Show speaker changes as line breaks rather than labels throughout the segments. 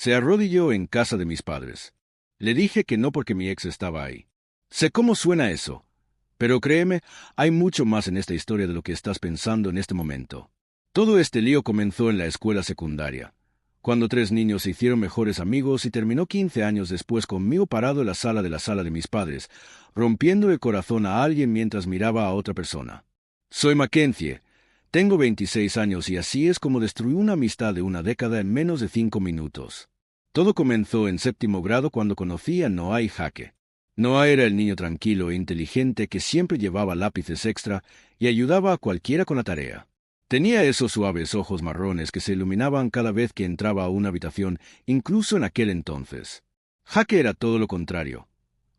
Se arrodilló en casa de mis padres. Le dije que no porque mi ex estaba ahí. Sé cómo suena eso, pero créeme, hay mucho más en esta historia de lo que estás pensando en este momento. Todo este lío comenzó en la escuela secundaria, cuando 3 niños se hicieron mejores amigos y terminó 15 años después conmigo parado en la sala de mis padres, rompiendo el corazón a alguien mientras miraba a otra persona. Soy Mackenzie. Tengo 26 años y así es como destruí una amistad de una década en menos de 5 minutos. Todo comenzó en 7º grado cuando conocí a Noah y Jaque. Noah era el niño tranquilo e inteligente que siempre llevaba lápices extra y ayudaba a cualquiera con la tarea. Tenía esos suaves ojos marrones que se iluminaban cada vez que entraba a una habitación, incluso en aquel entonces. Jaque era todo lo contrario.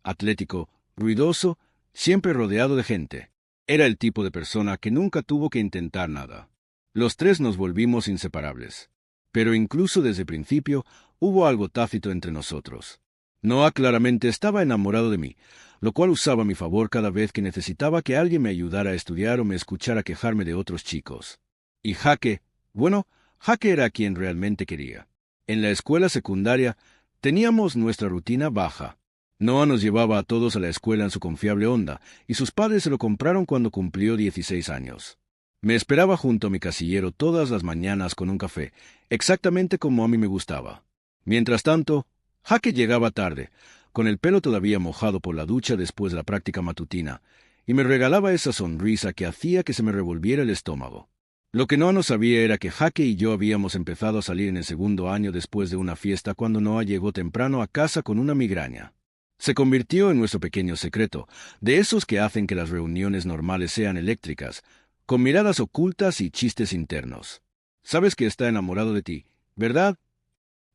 Atlético, ruidoso, siempre rodeado de gente. Era el tipo de persona que nunca tuvo que intentar nada. Los tres nos volvimos inseparables. Pero incluso desde el principio hubo algo tácito entre nosotros. Noah claramente estaba enamorado de mí, lo cual usaba a mi favor cada vez que necesitaba que alguien me ayudara a estudiar o me escuchara quejarme de otros chicos. Y Jaque, bueno, Jaque era quien realmente quería. En la escuela secundaria teníamos nuestra rutina baja. Noah nos llevaba a todos a la escuela en su confiable Honda, y sus padres se lo compraron cuando cumplió 16 años. Me esperaba junto a mi casillero todas las mañanas con un café, exactamente como a mí me gustaba. Mientras tanto, Jaque llegaba tarde, con el pelo todavía mojado por la ducha después de la práctica matutina, y me regalaba esa sonrisa que hacía que se me revolviera el estómago. Lo que Noah no sabía era que Jaque y yo habíamos empezado a salir en el 2º año después de una fiesta cuando Noah llegó temprano a casa con una migraña. Se convirtió en nuestro pequeño secreto, de esos que hacen que las reuniones normales sean eléctricas, con miradas ocultas y chistes internos. Sabes que está enamorado de ti, ¿verdad?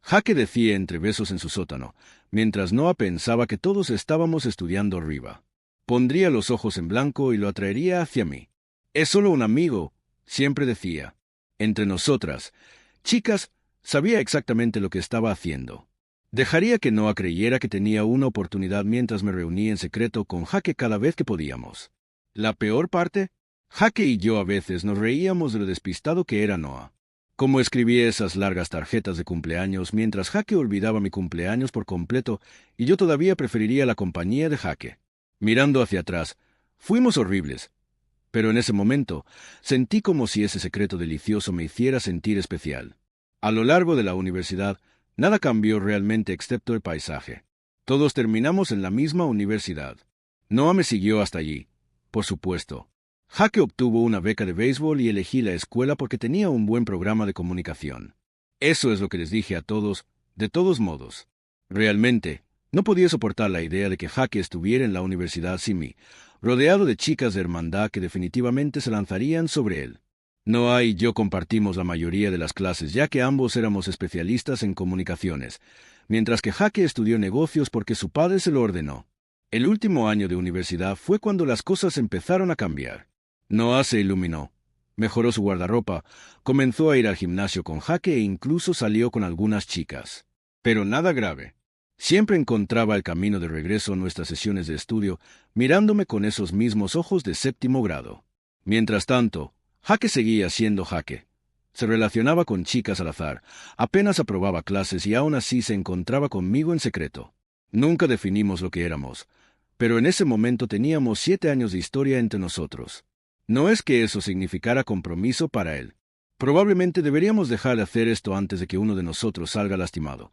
Jaque decía entre besos en su sótano, mientras Noah pensaba que todos estábamos estudiando arriba. Pondría los ojos en blanco y lo atraería hacia mí. Es solo un amigo, siempre decía. Entre nosotras, chicas, sabía exactamente lo que estaba haciendo. Dejaría que Noah creyera que tenía una oportunidad mientras me reunía en secreto con Jaque cada vez que podíamos. La peor parte, Jaque y yo a veces nos reíamos de lo despistado que era Noah. Como escribía esas largas tarjetas de cumpleaños mientras Jaque olvidaba mi cumpleaños por completo y yo todavía preferiría la compañía de Jaque. Mirando hacia atrás, fuimos horribles. Pero en ese momento, sentí como si ese secreto delicioso me hiciera sentir especial. A lo largo de la universidad, nada cambió realmente excepto el paisaje. Todos terminamos en la misma universidad. Noah me siguió hasta allí, por supuesto. Jaque obtuvo una beca de béisbol y elegí la escuela porque tenía un buen programa de comunicación. Eso es lo que les dije a todos, de todos modos. Realmente, no podía soportar la idea de que Jaque estuviera en la universidad sin mí, rodeado de chicas de hermandad que definitivamente se lanzarían sobre él. Noah y yo compartimos la mayoría de las clases ya que ambos éramos especialistas en comunicaciones, mientras que Jaque estudió negocios porque su padre se lo ordenó. El último año de universidad fue cuando las cosas empezaron a cambiar. Noah se iluminó, mejoró su guardarropa, comenzó a ir al gimnasio con Jaque e incluso salió con algunas chicas. Pero nada grave. Siempre encontraba el camino de regreso a nuestras sesiones de estudio, mirándome con esos mismos ojos de 7º grado. Mientras tanto, Jaque seguía siendo Jaque. Se relacionaba con chicas al azar, apenas aprobaba clases y aún así se encontraba conmigo en secreto. Nunca definimos lo que éramos, pero en ese momento teníamos 7 años de historia entre nosotros. No es que eso significara compromiso para él. Probablemente deberíamos dejar de hacer esto antes de que uno de nosotros salga lastimado,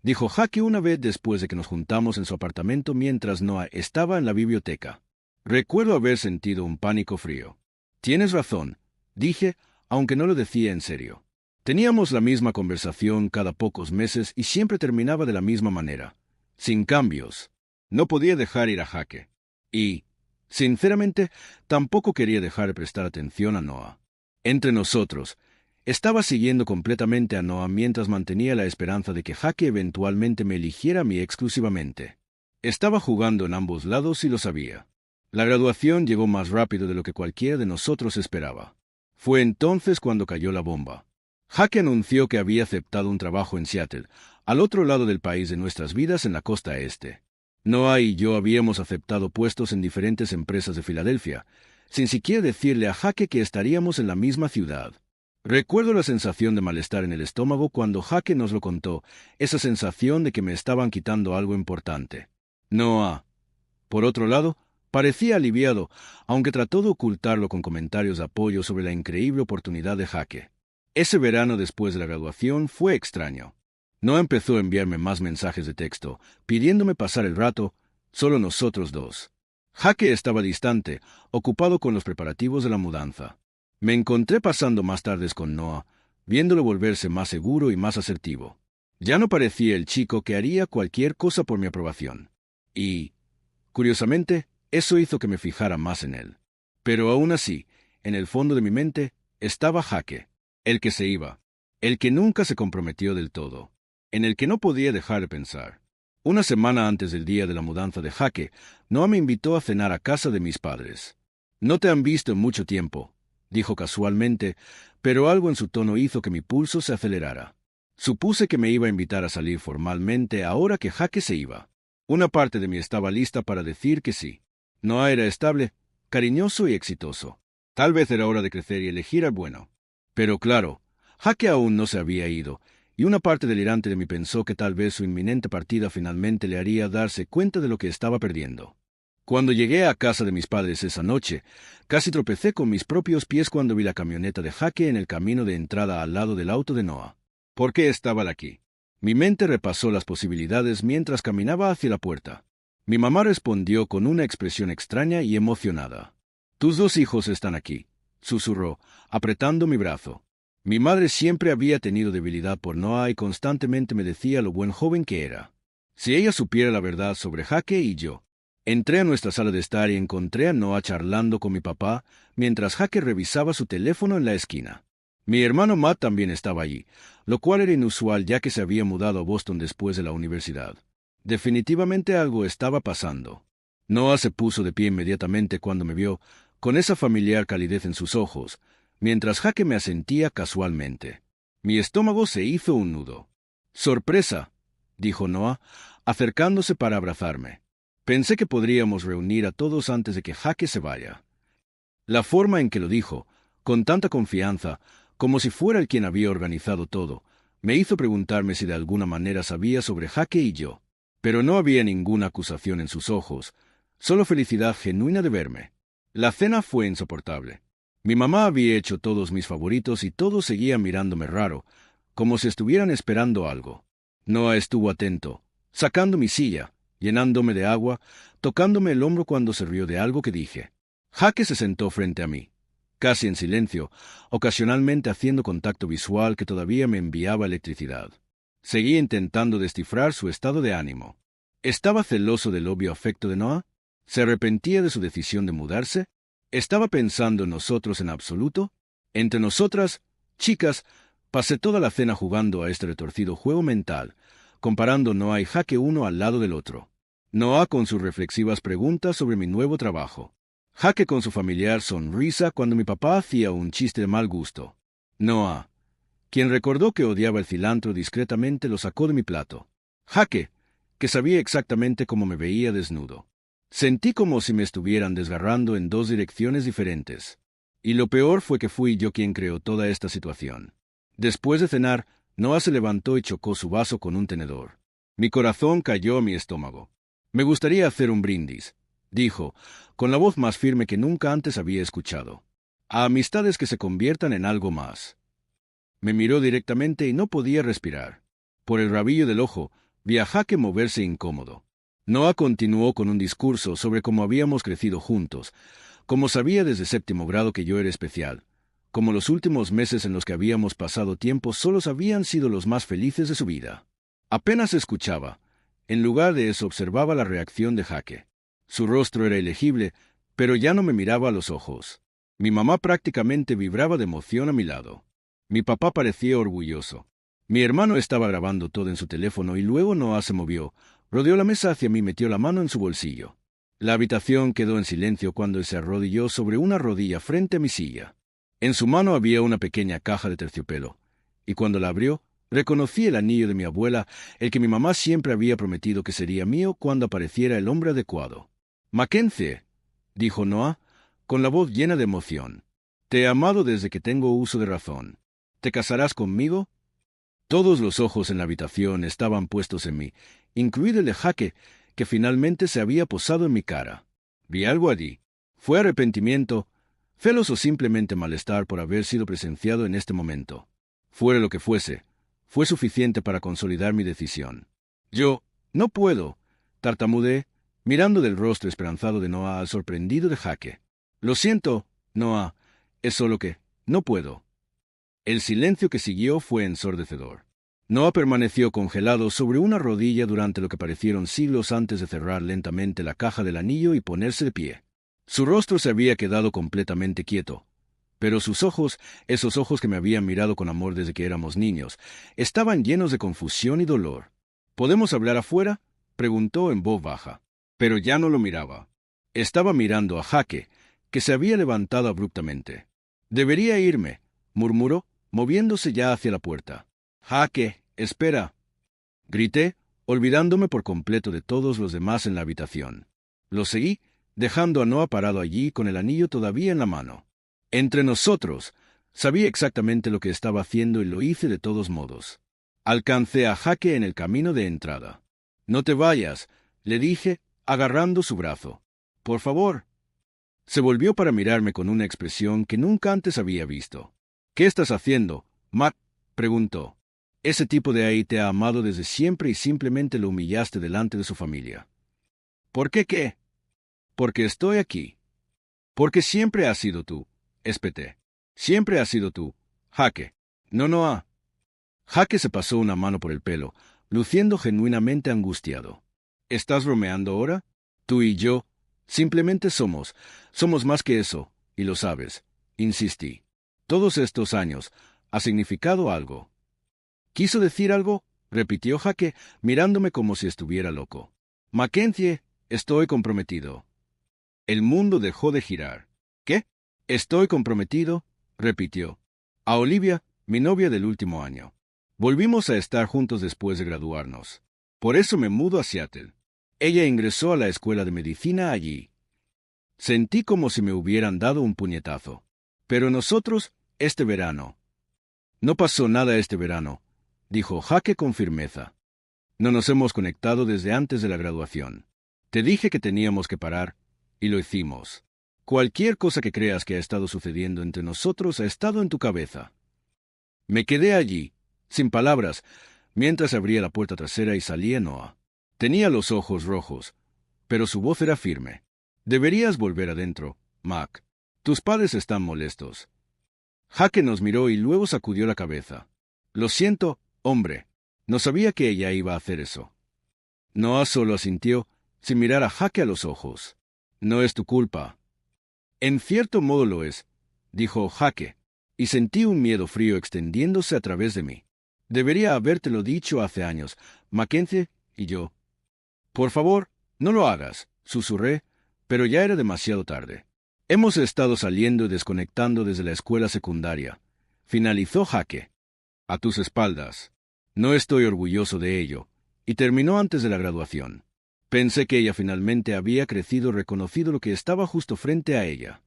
dijo Jaque una vez después de que nos juntamos en su apartamento mientras Noah estaba en la biblioteca. Recuerdo haber sentido un pánico frío. Tienes razón, dije, aunque no lo decía en serio. Teníamos la misma conversación cada pocos meses y siempre terminaba de la misma manera, sin cambios. No podía dejar ir a Jaque. Y, sinceramente, tampoco quería dejar de prestar atención a Noah. Entre nosotros, estaba siguiendo completamente a Noah mientras mantenía la esperanza de que Jaque eventualmente me eligiera a mí exclusivamente. Estaba jugando en ambos lados y lo sabía. La graduación llegó más rápido de lo que cualquiera de nosotros esperaba. Fue entonces cuando cayó la bomba. Jaque anunció que había aceptado un trabajo en Seattle, al otro lado del país de nuestras vidas en la costa este. Noah y yo habíamos aceptado puestos en diferentes empresas de Filadelfia, sin siquiera decirle a Jaque que estaríamos en la misma ciudad. Recuerdo la sensación de malestar en el estómago cuando Jake nos lo contó, esa sensación de que me estaban quitando algo importante. Noah, por otro lado, parecía aliviado, aunque trató de ocultarlo con comentarios de apoyo sobre la increíble oportunidad de Jake. Ese verano después de la graduación fue extraño. No empezó a enviarme más mensajes de texto, pidiéndome pasar el rato, solo nosotros dos. Jake estaba distante, ocupado con los preparativos de la mudanza. Me encontré pasando más tardes con Noah, viéndolo volverse más seguro y más asertivo. Ya no parecía el chico que haría cualquier cosa por mi aprobación. Y, curiosamente, eso hizo que me fijara más en él. Pero aún así, en el fondo de mi mente, estaba Jake, el que se iba, el que nunca se comprometió del todo, en el que no podía dejar de pensar. Una semana antes del día de la mudanza de Jake, Noah me invitó a cenar a casa de mis padres. «No te han visto en mucho tiempo», dijo casualmente, pero algo en su tono hizo que mi pulso se acelerara. Supuse que me iba a invitar a salir formalmente ahora que Jake se iba. Una parte de mí estaba lista para decir que sí. Noah era estable, cariñoso y exitoso. Tal vez era hora de crecer y elegir al bueno. Pero claro, Jake aún no se había ido, y una parte delirante de mí pensó que tal vez su inminente partida finalmente le haría darse cuenta de lo que estaba perdiendo. Cuando llegué a casa de mis padres esa noche, casi tropecé con mis propios pies cuando vi la camioneta de Jake en el camino de entrada al lado del auto de Noah. ¿Por qué estaba él aquí? Mi mente repasó las posibilidades mientras caminaba hacia la puerta. Mi mamá respondió con una expresión extraña y emocionada. «Tus dos hijos están aquí», susurró, apretando mi brazo. Mi madre siempre había tenido debilidad por Noah y constantemente me decía lo buen joven que era. Si ella supiera la verdad sobre Jake y yo. Entré a nuestra sala de estar y encontré a Noah charlando con mi papá mientras Jake revisaba su teléfono en la esquina. Mi hermano Matt también estaba allí, lo cual era inusual ya que se había mudado a Boston después de la universidad. Definitivamente algo estaba pasando. Noah se puso de pie inmediatamente cuando me vio, con esa familiar calidez en sus ojos, mientras Jake me asentía casualmente. Mi estómago se hizo un nudo. «Sorpresa», dijo Noah, acercándose para abrazarme. Pensé que podríamos reunir a todos antes de que Jake se vaya. La forma en que lo dijo, con tanta confianza, como si fuera el quien había organizado todo, me hizo preguntarme si de alguna manera sabía sobre Jake y yo. Pero no había ninguna acusación en sus ojos, solo felicidad genuina de verme. La cena fue insoportable. Mi mamá había hecho todos mis favoritos y todos seguían mirándome raro, como si estuvieran esperando algo. Noah estuvo atento, sacando mi silla, llenándome de agua, tocándome el hombro cuando se rió de algo que dije. Jake se sentó frente a mí, casi en silencio, ocasionalmente haciendo contacto visual que todavía me enviaba electricidad. Seguía intentando descifrar su estado de ánimo. ¿Estaba celoso del obvio afecto de Noah? ¿Se arrepentía de su decisión de mudarse? ¿Estaba pensando en nosotros en absoluto? Entre nosotras, chicas, pasé toda la cena jugando a este retorcido juego mental, comparando Noah y Jake uno al lado del otro. Noah con sus reflexivas preguntas sobre mi nuevo trabajo. Jake con su familiar sonrisa cuando mi papá hacía un chiste de mal gusto. Noah, quien recordó que odiaba el cilantro discretamente, lo sacó de mi plato. Jake, que sabía exactamente cómo me veía desnudo. Sentí como si me estuvieran desgarrando en dos direcciones diferentes. Y lo peor fue que fui yo quien creó toda esta situación. Después de cenar, Noah se levantó y chocó su vaso con un tenedor. Mi corazón cayó a mi estómago. «Me gustaría hacer un brindis», dijo, con la voz más firme que nunca antes había escuchado. «A amistades que se conviertan en algo más». Me miró directamente y no podía respirar. Por el rabillo del ojo, vi a Jake moverse incómodo. Noah continuó con un discurso sobre cómo habíamos crecido juntos, como sabía desde séptimo grado que yo era especial, como los últimos meses en los que habíamos pasado tiempo solos habían sido los más felices de su vida. Apenas escuchaba. En lugar de eso observaba la reacción de Jake. Su rostro era ilegible, pero ya no me miraba a los ojos. Mi mamá prácticamente vibraba de emoción a mi lado. Mi papá parecía orgulloso. Mi hermano estaba grabando todo en su teléfono y luego Noah se movió, rodeó la mesa hacia mí y metió la mano en su bolsillo. La habitación quedó en silencio cuando se arrodilló sobre una rodilla frente a mi silla. En su mano había una pequeña caja de terciopelo, y cuando la abrió, reconocí el anillo de mi abuela, el que mi mamá siempre había prometido que sería mío cuando apareciera el hombre adecuado. «Mackenzie», dijo Noah, con la voz llena de emoción, «te he amado desde que tengo uso de razón. ¿Te casarás conmigo? Todos los ojos en la habitación estaban puestos en mí, incluido el de Jake, que finalmente se había posado en mi cara. Vi algo allí. ¿Fue arrepentimiento, celos o simplemente malestar por haber sido presenciado en este momento? Fuera lo que fuese, fue suficiente para consolidar mi decisión. No puedo, tartamudeé, mirando del rostro esperanzado de Noah al sorprendido de Jake. Lo siento, Noah, es solo que, no puedo. El silencio que siguió fue ensordecedor. Noah permaneció congelado sobre una rodilla durante lo que parecieron siglos antes de cerrar lentamente la caja del anillo y ponerse de pie. Su rostro se había quedado completamente quieto, pero sus ojos, esos ojos que me habían mirado con amor desde que éramos niños, estaban llenos de confusión y dolor. ¿Podemos hablar afuera?, preguntó en voz baja. Pero ya no lo miraba. Estaba mirando a Jake, que se había levantado abruptamente. «Debería irme», murmuró, moviéndose ya hacia la puerta. «Jake, espera», grité, olvidándome por completo de todos los demás en la habitación. Lo seguí, dejando a Noah parado allí con el anillo todavía en la mano. Entre nosotros, sabía exactamente lo que estaba haciendo y lo hice de todos modos. Alcancé a Jake en el camino de entrada. «No te vayas», le dije, agarrando su brazo. «Por favor». Se volvió para mirarme con una expresión que nunca antes había visto. «¿Qué estás haciendo, Matt?», preguntó. «Ese tipo de ahí te ha amado desde siempre y simplemente lo humillaste delante de su familia». «¿Por qué qué?». «Porque estoy aquí». «Porque siempre has sido tú», espeté. «Siempre has sido tú, Jake». «No, Noah». Jake se pasó una mano por el pelo, luciendo genuinamente angustiado. «¿Estás bromeando ahora? Tú y yo, simplemente somos más que eso, y lo sabes», insistí. «Todos estos años, ha significado algo». «¿Quiso decir algo?», repitió Jake, mirándome como si estuviera loco. «Mackenzie, estoy comprometido». El mundo dejó de girar. «¿Qué?». «Estoy comprometido», repitió. «A Olivia, mi novia del último año. Volvimos a estar juntos después de graduarnos. Por eso me mudo a Seattle. Ella ingresó a la escuela de medicina allí». Sentí como si me hubieran dado un puñetazo. «Pero nosotros, este verano». «No pasó nada este verano», dijo Jake con firmeza. «No nos hemos conectado desde antes de la graduación. Te dije que teníamos que parar, y lo hicimos. Cualquier cosa que creas que ha estado sucediendo entre nosotros ha estado en tu cabeza». Me quedé allí, sin palabras, mientras abría la puerta trasera y salía Noah. Tenía los ojos rojos, pero su voz era firme. «Deberías volver adentro, Mac. Tus padres están molestos». Jake nos miró y luego sacudió la cabeza. «Lo siento, hombre. No sabía que ella iba a hacer eso». Noah solo asintió, sin mirar a Jake a los ojos. «No es tu culpa». «En cierto modo lo es», dijo Jake, y sentí un miedo frío extendiéndose a través de mí. «Debería habértelo dicho hace años, Mackenzie y yo». «Por favor, no lo hagas», susurré, pero ya era demasiado tarde. «Hemos estado saliendo y desconectando desde la escuela secundaria», finalizó Jake. «A tus espaldas. No estoy orgulloso de ello», y terminó antes de la graduación. Pensé que ella finalmente había crecido, reconocido lo que estaba justo frente a ella.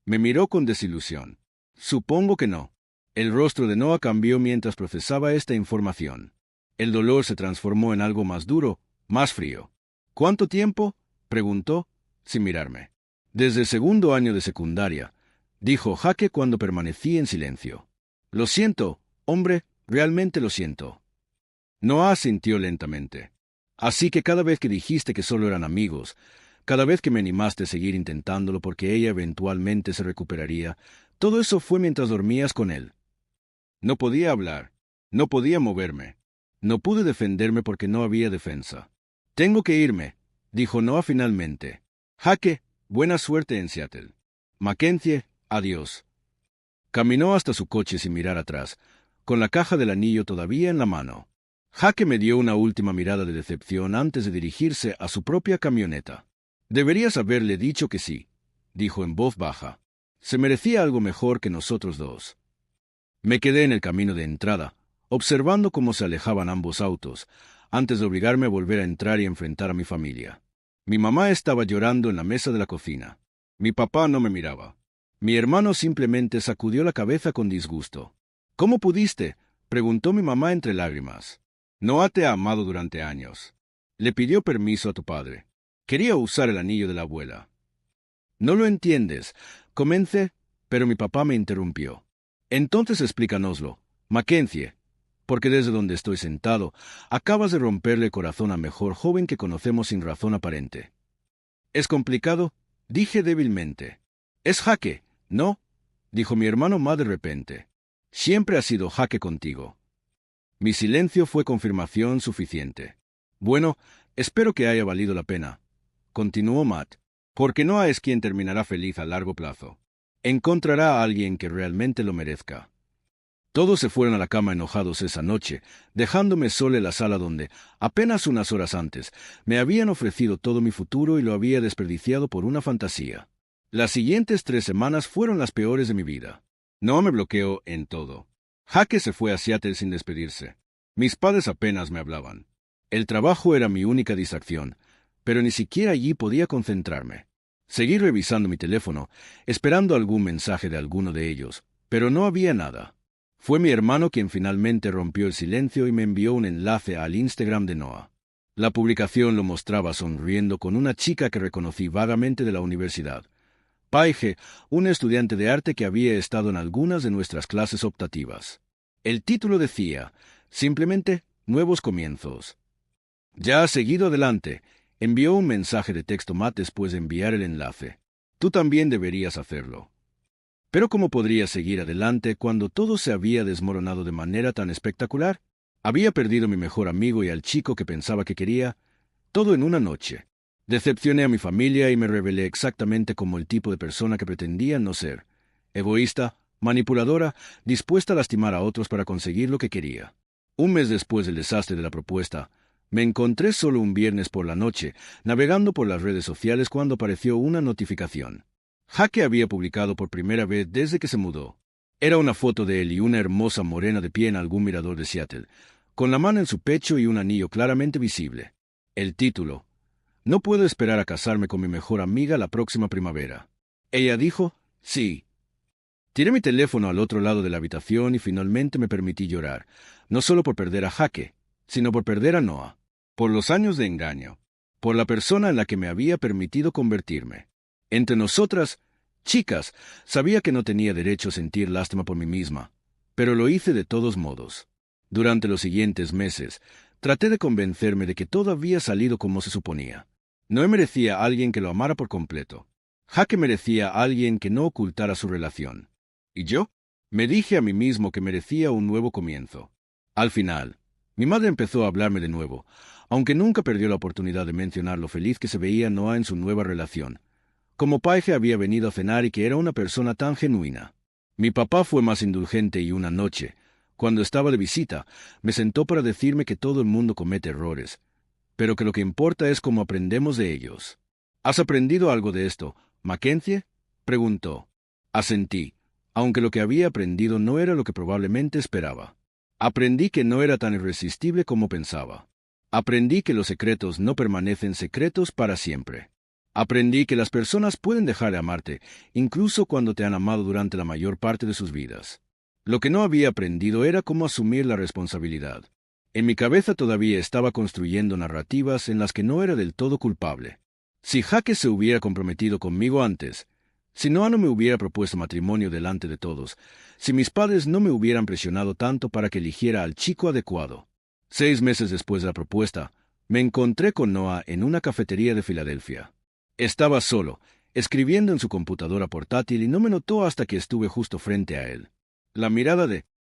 Me miró con desilusión. «Supongo que no». El rostro de Noah cambió mientras procesaba esta información. El dolor se transformó en algo más duro, más frío. «¿Cuánto tiempo?», preguntó, sin mirarme. «Desde el segundo año de secundaria», dijo Jake cuando permanecí en silencio. «Lo siento, hombre, realmente lo siento». Noah asintió lentamente. «Así que cada vez que dijiste que solo eran amigos, cada vez que me animaste a seguir intentándolo porque ella eventualmente se recuperaría, todo eso fue mientras dormías con él». No podía hablar, no podía moverme. No pude defenderme porque no había defensa. «Tengo que irme», dijo Noah finalmente. «Jake, buena suerte en Seattle». «Mackenzie, adiós». Caminó hasta su coche sin mirar atrás, con la caja del anillo todavía en la mano. Jake me dio una última mirada de decepción antes de dirigirse a su propia camioneta. «Deberías haberle dicho que sí», dijo en voz baja. «Se merecía algo mejor que nosotros dos». Me quedé en el camino de entrada, observando cómo se alejaban ambos autos, antes de obligarme a volver a entrar y enfrentar a mi familia. Mi mamá estaba llorando en la mesa de la cocina. Mi papá no me miraba. Mi hermano simplemente sacudió la cabeza con disgusto. ¿Cómo pudiste?, preguntó mi mamá entre lágrimas. Noah te ha amado durante años. Le pidió permiso a tu padre. Quería usar el anillo de la abuela. No lo entiendes. Comencé, pero mi papá me interrumpió. Entonces explícanoslo, Mackenzie, porque desde donde estoy sentado, acabas de romperle el corazón al mejor joven que conocemos sin razón aparente. ¿Es complicado?, dije débilmente. Es Jaque, ¿no?, dijo mi hermano más de repente. Siempre ha sido Jaque contigo. Mi silencio fue confirmación suficiente. Bueno, espero que haya valido la pena, continuó Matt, porque Noah es quien terminará feliz a largo plazo. Encontrará a alguien que realmente lo merezca. Todos se fueron a la cama enojados esa noche, dejándome solo en la sala donde, apenas unas horas antes, me habían ofrecido todo mi futuro y lo había desperdiciado por una fantasía. Las siguientes 3 semanas fueron las peores de mi vida. Noah me bloqueó en todo. Jaque se fue a Seattle sin despedirse. Mis padres apenas me hablaban. El trabajo era mi única distracción, pero ni siquiera allí podía concentrarme. Seguí revisando mi teléfono, esperando algún mensaje de alguno de ellos, pero no había nada. Fue mi hermano quien finalmente rompió el silencio y me envió un enlace al Instagram de Noah. La publicación lo mostraba sonriendo con una chica que reconocí vagamente de la universidad. Paige, un estudiante de arte que había estado en algunas de nuestras clases optativas. El título decía, simplemente, Nuevos Comienzos. Ya has seguido adelante, envió un mensaje de texto Matt después de enviar el enlace. Tú también deberías hacerlo. Pero ¿cómo podría seguir adelante cuando todo se había desmoronado de manera tan espectacular? Había perdido a mi mejor amigo y al chico que pensaba que quería, todo en una noche. Decepcioné a mi familia y me revelé exactamente como el tipo de persona que pretendía no ser. Egoísta, manipuladora, dispuesta a lastimar a otros para conseguir lo que quería. Un mes después del desastre de la propuesta, me encontré solo un viernes por la noche, navegando por las redes sociales cuando apareció una notificación. Jaque había publicado por primera vez desde que se mudó. Era una foto de él y una hermosa morena de pie en algún mirador de Seattle, con la mano en su pecho y un anillo claramente visible. El título: No puedo esperar a casarme con mi mejor amiga la próxima primavera. Ella dijo, sí. Tiré mi teléfono al otro lado de la habitación y finalmente me permití llorar, no solo por perder a Jaque, sino por perder a Noah, por los años de engaño, por la persona en la que me había permitido convertirme. Entre nosotras, chicas, sabía que no tenía derecho a sentir lástima por mí misma, pero lo hice de todos modos. Durante los siguientes meses, traté de convencerme de que todo había salido como se suponía. No merecía a alguien que lo amara por completo. Jaque merecía a alguien que no ocultara su relación. ¿Y yo? Me dije a mí mismo que merecía un nuevo comienzo. Al final, mi madre empezó a hablarme de nuevo, aunque nunca perdió la oportunidad de mencionar lo feliz que se veía Noah en su nueva relación. Como Paige había venido a cenar y que era una persona tan genuina. Mi papá fue más indulgente y una noche, cuando estaba de visita, me sentó para decirme que todo el mundo comete errores, pero que lo que importa es cómo aprendemos de ellos. ¿Has aprendido algo de esto, Mackenzie?, preguntó. Asentí, aunque lo que había aprendido no era lo que probablemente esperaba. Aprendí que no era tan irresistible como pensaba. Aprendí que los secretos no permanecen secretos para siempre. Aprendí que las personas pueden dejar de amarte, incluso cuando te han amado durante la mayor parte de sus vidas. Lo que no había aprendido era cómo asumir la responsabilidad. En mi cabeza todavía estaba construyendo narrativas en las que no era del todo culpable. Si Jaque se hubiera comprometido conmigo antes, si Noah no me hubiera propuesto matrimonio delante de todos, si mis padres no me hubieran presionado tanto para que eligiera al chico adecuado. 6 meses después de la propuesta, me encontré con Noah en una cafetería de Filadelfia. Estaba solo, escribiendo en su computadora portátil y no me notó hasta que estuve justo frente a él. La mirada de